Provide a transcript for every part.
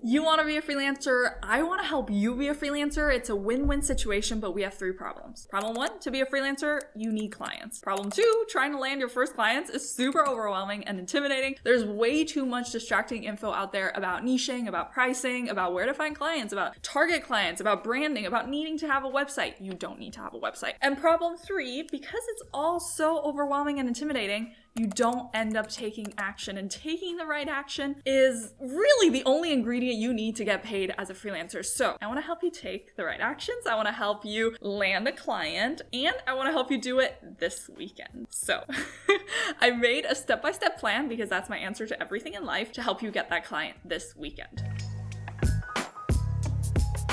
You want to be a freelancer. I want to help you be a freelancer. It's a win-win situation, but we have 3 problems. Problem 1, to be a freelancer, you need clients. Problem 2, trying to land your first clients is super overwhelming and intimidating. There's way too much distracting info out there about niching, about pricing, about where to find clients, about target clients, about branding, about needing to have a website. You don't need to have a website. And problem 3, because it's all so overwhelming and intimidating, you don't end up taking action. And taking the right action is really the only ingredient you need to get paid as a freelancer. So I want to help you take the right actions. I want to help you land a client, and I want to help you do it this weekend. So I made a step-by-step plan, because that's my answer to everything in life, to help you get that client this weekend.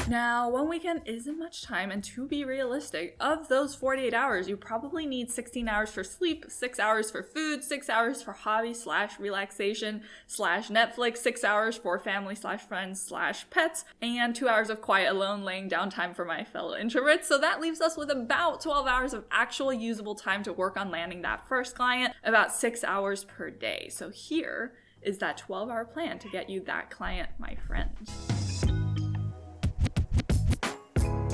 Now, 1 weekend isn't much time, and to be realistic, of those 48 hours, you probably need 16 hours for sleep, 6 hours for food, 6 hours for hobby/relaxation/Netflix, 6 hours for family/friends/pets, and 2 hours of quiet alone laying down time for my fellow introverts. So that leaves us with about 12 hours of actual usable time to work on landing that first client, about 6 hours per day. So here is that 12-hour plan to get you that client, my friend.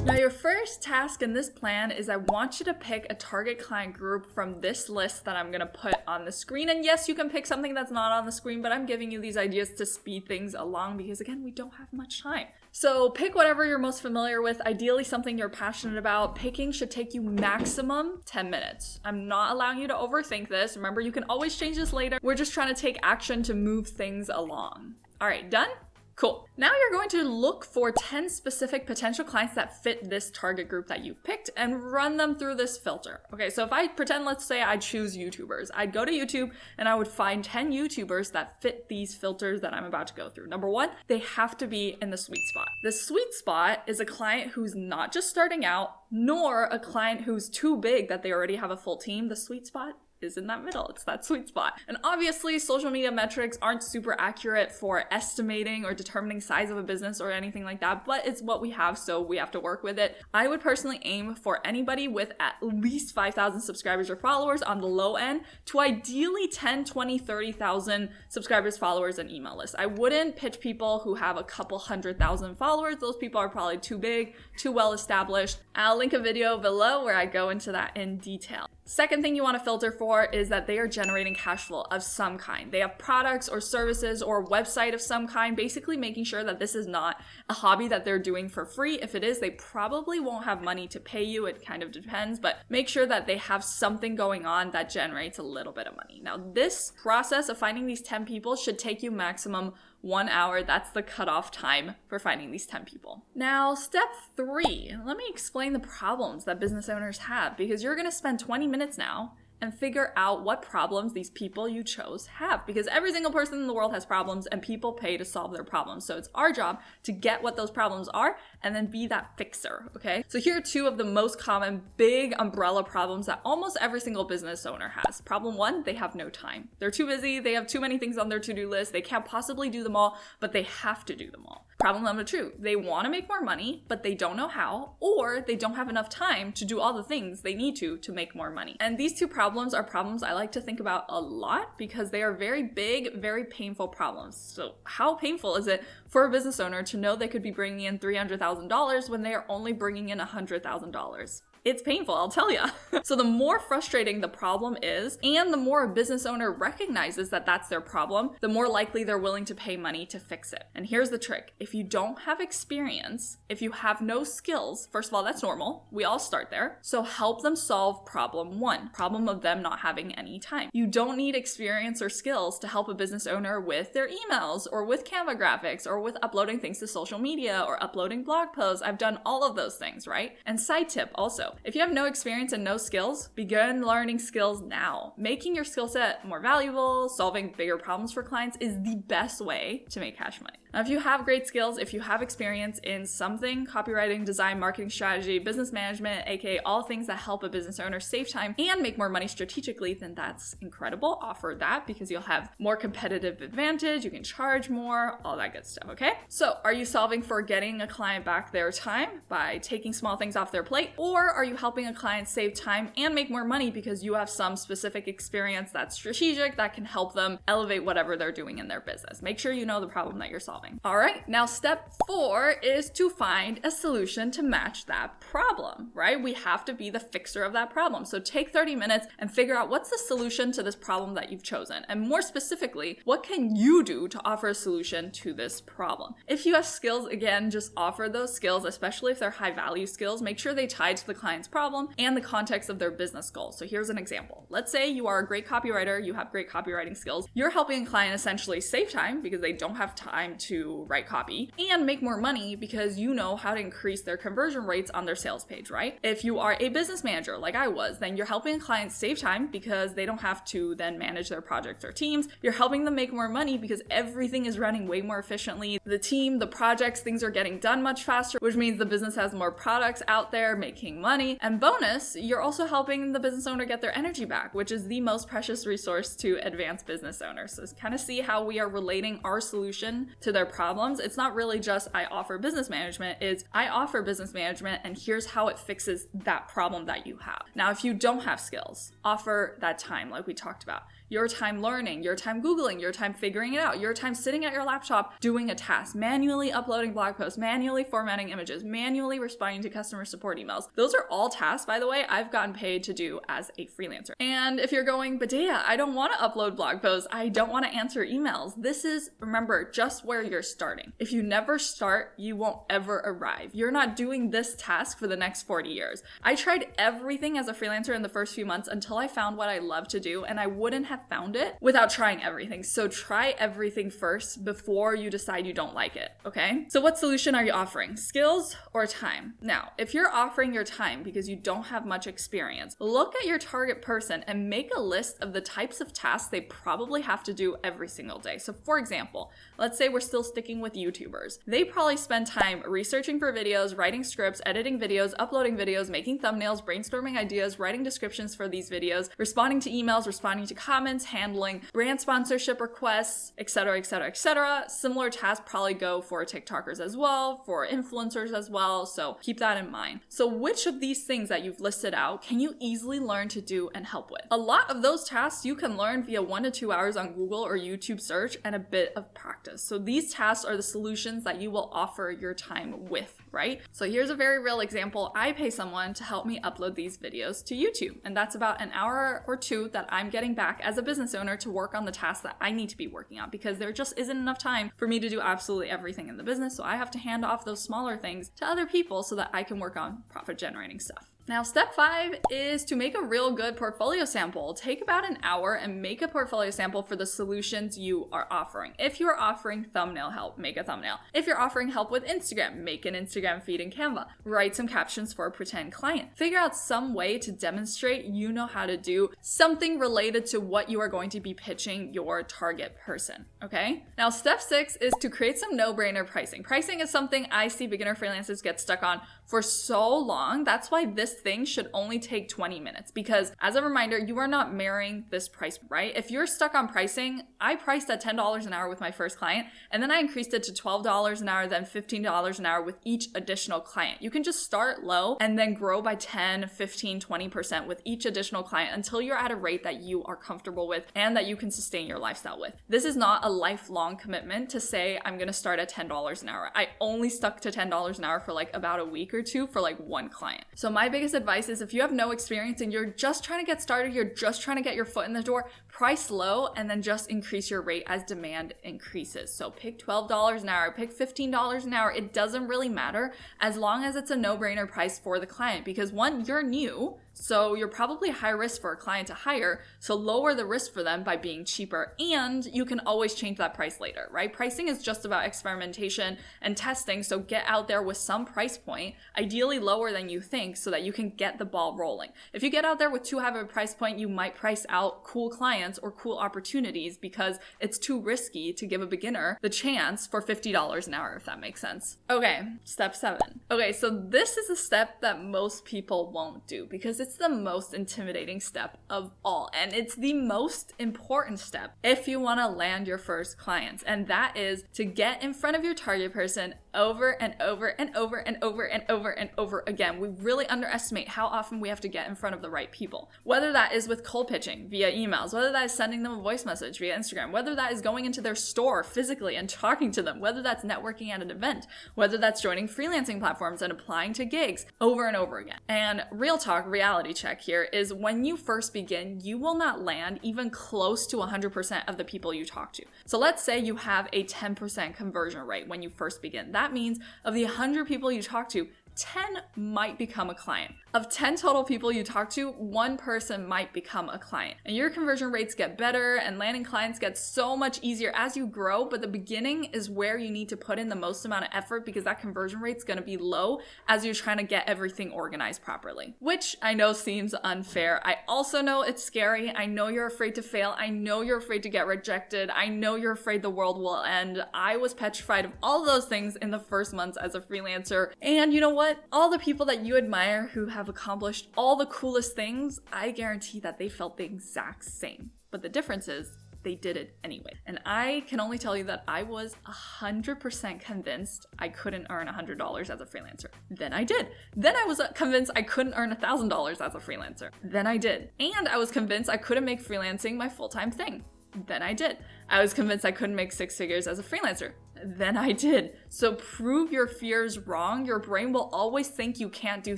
Now, your first task in this plan is I want you to pick a target client group from this list that I'm going to put on the screen. And yes, you can pick something that's not on the screen, but I'm giving you these ideas to speed things along because, again, we don't have much time. So pick whatever you're most familiar with, ideally something you're passionate about. Picking should take you maximum 10 minutes. I'm not allowing you to overthink this. Remember, you can always change this later. We're just trying to take action to move things along. All right, done? Cool. Now you're going to look for 10 specific potential clients that fit this target group that you've picked and run them through this filter. Okay, so if I pretend, let's say I choose YouTubers, I'd go to YouTube and I would find 10 YouTubers that fit these filters that I'm about to go through. Number 1, they have to be in the sweet spot. The sweet spot is a client who's not just starting out, nor a client who's too big that they already have a full team. The sweet spot is in that middle. It's that sweet spot. And obviously, social media metrics aren't super accurate for estimating or determining size of a business or anything like that, but it's what we have, so we have to work with it. I would personally aim for anybody with at least 5,000 subscribers or followers on the low end to ideally 10, 20, 30,000 subscribers, followers, and email lists. I wouldn't pitch people who have a couple 100,000 followers. Those people are probably too big, too well established. I'll link a video below where I go into that in detail. Second thing you want to filter for is that they are generating cash flow of some kind. They have products or services or a website of some kind, basically making sure that this is not a hobby that they're doing for free. If it is, they probably won't have money to pay you. It kind of depends, but make sure that they have something going on that generates a little bit of money. Now, this process of finding these 10 people should take you maximum 1 hour. That's the cutoff time for finding these 10 people. Now, step 3, let me explain the problems that business owners have, because you're going to spend 20 minutes now and figure out what problems these people you chose have, because every single person in the world has problems and people pay to solve their problems. So it's our job to get what those problems are and then be that fixer, okay? So here are 2 of the most common big umbrella problems that almost every single business owner has. Problem 1, they have no time. They're too busy, they have too many things on their to-do list, they can't possibly do them all, but they have to do them all. Problem number 2, they want to make more money, but they don't know how, or they don't have enough time to do all the things they need to make more money. And these 2 problems are problems I like to think about a lot because they are very big, very painful problems. So how painful is it for a business owner to know they could be bringing in $300,000 when they are only bringing in $100,000? It's painful, I'll tell ya. So the more frustrating the problem is, and the more a business owner recognizes that that's their problem, the more likely they're willing to pay money to fix it. And here's the trick. If you don't have experience, if you have no skills, first of all, that's normal. We all start there. So help them solve problem 1, problem of them not having any time. You don't need experience or skills to help a business owner with their emails or with Canva graphics or with uploading things to social media or uploading blog posts. I've done all of those things, right? And side tip also, if you have no experience and no skills, begin learning skills now. Making your skill set more valuable, solving bigger problems for clients is the best way to make cash money. Now, if you have great skills, if you have experience in something, copywriting, design, marketing strategy, business management, aka all things that help a business owner save time and make more money strategically, then that's incredible. Offer that because you'll have more competitive advantage, you can charge more, all that good stuff, okay? So are you solving for getting a client back their time by taking small things off their plate? Or are you helping a client save time and make more money because you have some specific experience that's strategic that can help them elevate whatever they're doing in their business? Make sure you know the problem that you're solving. solving. All right, now step 4 is to find a solution to match that problem, right? We have to be the fixer of that problem. So take 30 minutes and figure out what's the solution to this problem that you've chosen. And more specifically, what can you do to offer a solution to this problem? If you have skills, again, just offer those skills, especially if they're high value skills. Make sure they tie to the client's problem and the context of their business goals. So here's an example. Let's say you are a great copywriter, you have great copywriting skills. You're helping a client essentially save time because they don't have time to write copy, and make more money because you know how to increase their conversion rates on their sales page, right? If you are a business manager like I was, then you're helping clients save time because they don't have to then manage their projects or teams. You're helping them make more money because everything is running way more efficiently. The team, the projects, things are getting done much faster, which means the business has more products out there making money. And bonus, you're also helping the business owner get their energy back, which is the most precious resource to advanced business owners. So kind of see how we are relating our solution to their problems. It's not really just I offer business management, it's I offer business management and here's how it fixes that problem that you have. Now, if you don't have skills, offer that time like we talked about. Your time learning, your time Googling, your time figuring it out, your time sitting at your laptop doing a task, manually uploading blog posts, manually formatting images, manually responding to customer support emails. Those are all tasks, by the way, I've gotten paid to do as a freelancer. And if you're going, but Dea, I don't want to upload blog posts, I don't want to answer emails. This is, remember, just where you're starting. If you never start, you won't ever arrive. You're not doing this task for the next 40 years. I tried everything as a freelancer in the first few months until I found what I love to do, and I wouldn't have found it without trying everything. So try everything first before you decide you don't like it, okay? So what solution are you offering? Skills or time? Now, if you're offering your time because you don't have much experience, look at your target person and make a list of the types of tasks they probably have to do every single day. So for example, let's say we're still sticking with YouTubers. They probably spend time researching for videos, writing scripts, editing videos, uploading videos, making thumbnails, brainstorming ideas, writing descriptions for these videos, responding to emails, responding to comments, handling brand sponsorship requests, etc., etc., etc. Similar tasks probably go for TikTokers as well, for influencers as well, so keep that in mind. So which of these things that you've listed out can you easily learn to do and help with? A lot of those tasks you can learn via 1 to 2 hours on Google or YouTube search and a bit of practice. So these tasks are the solutions that you will offer your time with, right? So here's a very real example. I pay someone to help me upload these videos to YouTube, and that's about an hour or 2 that I'm getting back as a business owner to work on the tasks that I need to be working on, because there just isn't enough time for me to do absolutely everything in the business. So I have to hand off those smaller things to other people so that I can work on profit generating stuff. Now, step 5 is to make a real good portfolio sample. Take about an hour and make a portfolio sample for the solutions you are offering. If you're offering thumbnail help, make a thumbnail. If you're offering help with Instagram, make an Instagram feed in Canva. Write some captions for a pretend client. Figure out some way to demonstrate you know how to do something related to what you are going to be pitching your target person, okay? Now, step 6 is to create some no-brainer pricing. Pricing is something I see beginner freelancers get stuck on for so long. That's why this thing should only take 20 minutes, because as a reminder, you are not marrying this price, right? If you're stuck on pricing, I priced at $10 an hour with my first client, and then I increased it to $12 an hour, then $15 an hour with each additional client. You can just start low and then grow by 10, 15, 20% with each additional client until you're at a rate that you are comfortable with and that you can sustain your lifestyle with. This is not a lifelong commitment to say, I'm gonna start at $10 an hour. I only stuck to $10 an hour for like about a week or two for like one client. So my biggest advice is, if you have no experience and you're just trying to get started, you're just trying to get your foot in the door, price low and then just increase your rate as demand increases. So pick $12 an hour, pick $15 an hour. It doesn't really matter as long as it's a no-brainer price for the client, because one, you're new, so you're probably high risk for a client to hire, so lower the risk for them by being cheaper, and you can always change that price later, right? Pricing is just about experimentation and testing, so get out there with some price point, ideally lower than you think, so that you can get the ball rolling. If you get out there with too high of a price point, you might price out cool clients or cool opportunities because it's too risky to give a beginner the chance for $50 an hour, if that makes sense. Okay, step 7. Okay, so this is a step that most people won't do because it's the most intimidating step of all, and it's the most important step if you want to land your first clients, and that is to get in front of your target person over and over and over and over and over and over again. We really underestimate underestimate how often we have to get in front of the right people. Whether that is with cold pitching via emails, whether that is sending them a voice message via Instagram, whether that is going into their store physically and talking to them, whether that's networking at an event, whether that's joining freelancing platforms and applying to gigs over and over again. And real talk, reality check here is when you first begin, you will not land even close to 100% of the people you talk to. So let's say you have a 10% conversion rate when you first begin. That means of the 100 people you talk to, 10 might become a client. Of 10 total people you talk to, 1 person might become a client. And your conversion rates get better and landing clients gets so much easier as you grow, but the beginning is where you need to put in the most amount of effort because that conversion rate's gonna be low as you're trying to get everything organized properly. Which I know seems unfair. I also know it's scary. I know you're afraid to fail. I know you're afraid to get rejected. I know you're afraid the world will end. I was petrified of all those things in the first months as a freelancer. And you know what? All the people that you admire who have accomplished all the coolest things, I guarantee that they felt the exact same. But the difference is they did it anyway. And I can only tell you that I was 100% convinced I couldn't earn $100 as a freelancer. Then I did. Then I was convinced I couldn't earn $1,000 as a freelancer. Then I did. And I was convinced I couldn't make freelancing my full-time thing. Then I did. I was convinced I couldn't make 6 figures as a freelancer. Then I did. So prove your fears wrong. Your brain will always think you can't do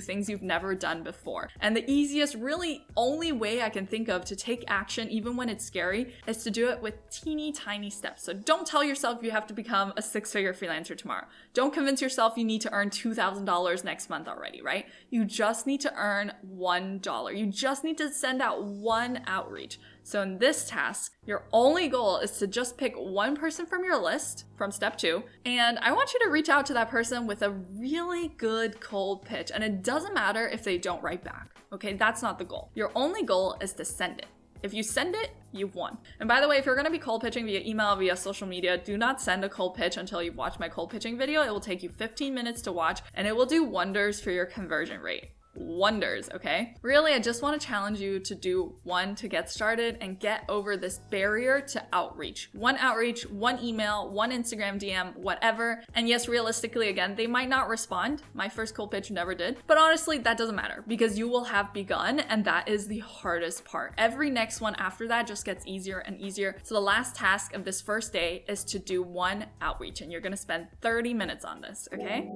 things you've never done before. And the easiest, really only way I can think of to take action, even when it's scary, is to do it with teeny tiny steps. So don't tell yourself you have to become a 6-figure freelancer tomorrow. Don't convince yourself you need to earn $2,000 next month already, right? You just need to earn $1. You just need to send out 1 outreach. So in this task, your only goal is to just pick 1 person from your list from step 2. And I want you to reach out to that person with a really good cold pitch. And it doesn't matter if they don't write back. Okay, that's not the goal. Your only goal is to send it. If you send it, you've won. And by the way, if you're going to be cold pitching via email, via social media, do not send a cold pitch until you've watched my cold pitching video. It will take you 15 minutes to watch and it will do wonders for your conversion rate. Wonders, okay? Really, I just want to challenge you to do 1 to get started and get over this barrier to outreach. 1 outreach, 1 email, 1 Instagram DM, whatever. And yes, realistically, again, they might not respond. My first cold pitch never did. But honestly, that doesn't matter because you will have begun and that is the hardest part. Every next one after that just gets easier and easier. So the last task of this first day is to do 1 outreach and you're going to spend 30 minutes on this, okay?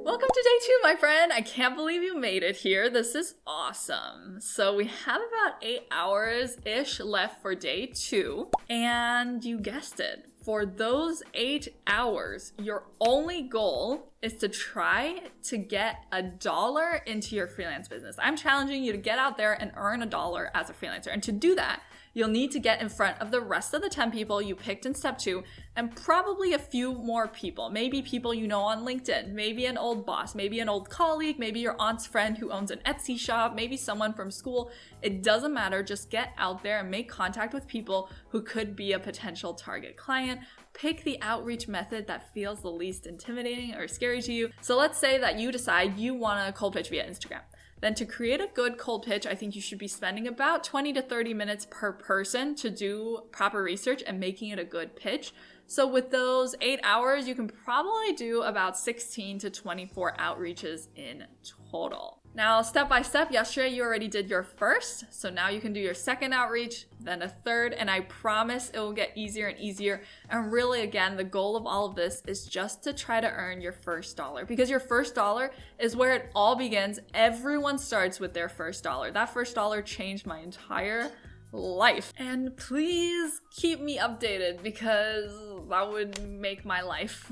Welcome to day 2, my friend. I can't believe you made it here. This is awesome. So we have about 8 hours-ish left for day 2. And you guessed it. For those 8 hours, your only goal is to try to get $1 into your freelance business. I'm challenging you to get out there and earn $1 as a freelancer. And to do that, you'll need to get in front of the rest of the 10 people you picked in step 2 and probably a few more people. Maybe people you know on LinkedIn, maybe an old boss, maybe an old colleague, maybe your aunt's friend who owns an Etsy shop, maybe someone from school. It doesn't matter. Just get out there and make contact with people who could be a potential target client. Pick the outreach method that feels the least intimidating or scary to you. So let's say that you decide you want to cold pitch via Instagram. Then to create a good cold pitch, I think you should be spending about 20 to 30 minutes per person to do proper research and making it a good pitch. So with those 8 hours, you can probably do about 16 to 24 outreaches in total. Now, step by step, yesterday you already did your first, so now you can do your second outreach, then a third, and I promise it will get easier and easier. And really, again, the goal of all of this is just to try to earn your first $1, because your first $1 is where it all begins. Everyone starts with their first $1. That first $1 changed my entire life. And please keep me updated because that would make my life.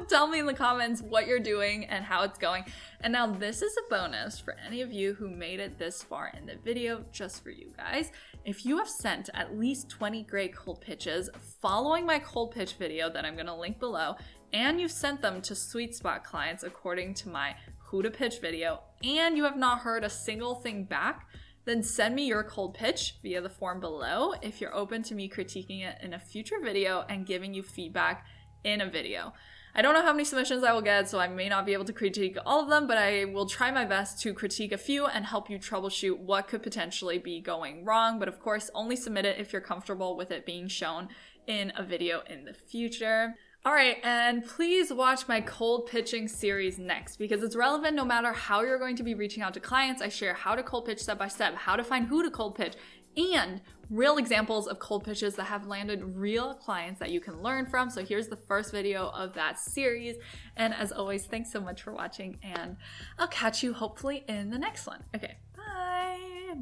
Tell me in the comments what you're doing and how it's going. And now this is a bonus for any of you who made it this far in the video, just for you guys. If you have sent at least 20 great cold pitches following my cold pitch video that I'm going to link below, and you've sent them to sweet spot clients according to my who to pitch video, and you have not heard a single thing back, then send me your cold pitch via the form below if you're open to me critiquing it in a future video and giving you feedback in a video. I don't know how many submissions I will get, so I may not be able to critique all of them, but I will try my best to critique a few and help you troubleshoot what could potentially be going wrong. But of course, only submit it if you're comfortable with it being shown in a video in the future. All right, and please watch my cold pitching series next because it's relevant no matter how you're going to be reaching out to clients. I share how to cold pitch step by step, how to find who to cold pitch, and real examples of cold pitches that have landed real clients that you can learn from. So here's the first video of that series. And as always, thanks so much for watching, and I'll catch you hopefully in the next one. Okay, bye.